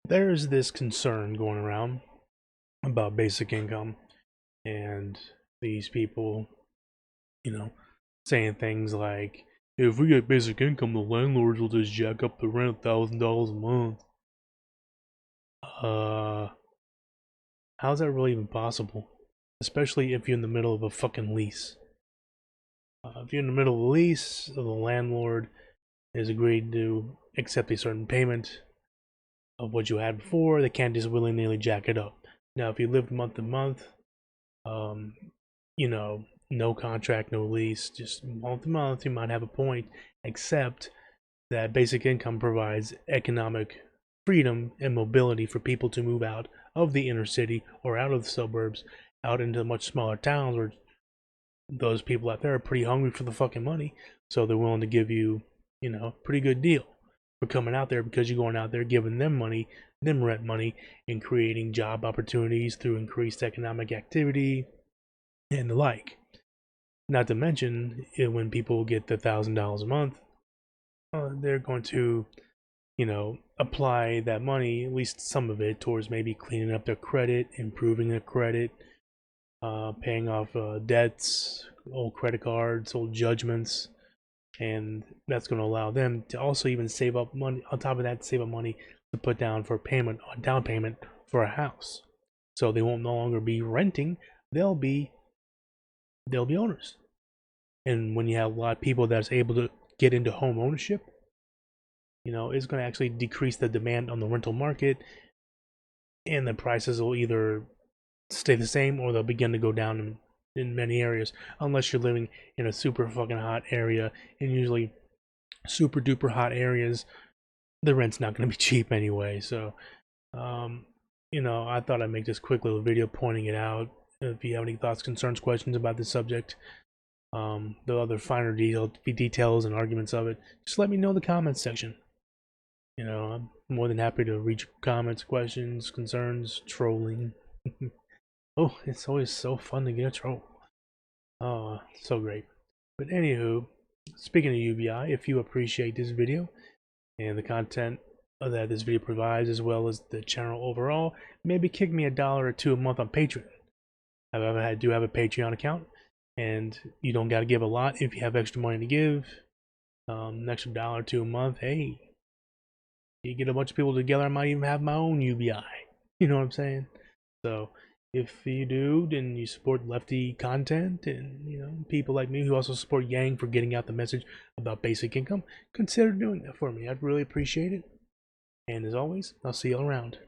There's this concern going around about basic income and these people, you know, saying things like, if we get basic income, the landlords will just jack up the rent $1,000 a month. Uh, how's that really even possible? Especially if you're in the middle of a fucking lease. If you're in the middle of a lease, the landlord is agreed to accept a certain payment of what you had before. They can't just willy-nilly jack it up. Now, if you lived month to month, um, no contract, no lease, just month to month, you might have a point, except that basic income provides economic freedom and mobility for people to move out of the inner city or out of the suburbs, out into much smaller towns where those people out there are pretty hungry for the fucking money, so they're willing to give you, a pretty good deal for coming out there because you're going out there giving them money, them rent money, and creating job opportunities through increased economic activity and the like. Not to mention, when people get the $1,000 a month, they're going to, apply that money, at least some of it, towards maybe cleaning up their credit, improving their credit, paying off debts, old credit cards, old judgments, and that's going to allow them to also even save up money. On top of that, save up money to put down for payment, a down payment for a house. So they won't no longer be renting; they'll be owners. And when you have a lot of people that's able to get into home ownership, it's going to actually decrease the demand on the rental market, and the prices will either stay the same or they'll begin to go down in many areas, unless you're living in a super fucking hot area. And usually super duper hot areas, the rent's not going to be cheap anyway. So I thought I'd make this quick little video pointing it out. If you have any thoughts, concerns, questions about this subject, the other finer details and arguments of it, just let me know in the comments section. I'm more than happy to read your comments, questions, concerns, trolling. Oh, it's always so fun to get a troll. Oh, so great. But anywho, speaking of UBI, if you appreciate this video and the content that this video provides, as well as the channel overall, maybe kick me $1 or $2 a month on Patreon. I do have a Patreon account, and you don't got to give a lot if you have extra money to give. An extra $1 or $2 a month, hey, you get a bunch of people together, I might even have my own UBI. You know what I'm saying? So if you do, then you support lefty content, and people like me who also support Yang for getting out the message about basic income, consider doing that for me. I'd really appreciate it. And as always, I'll see you all around.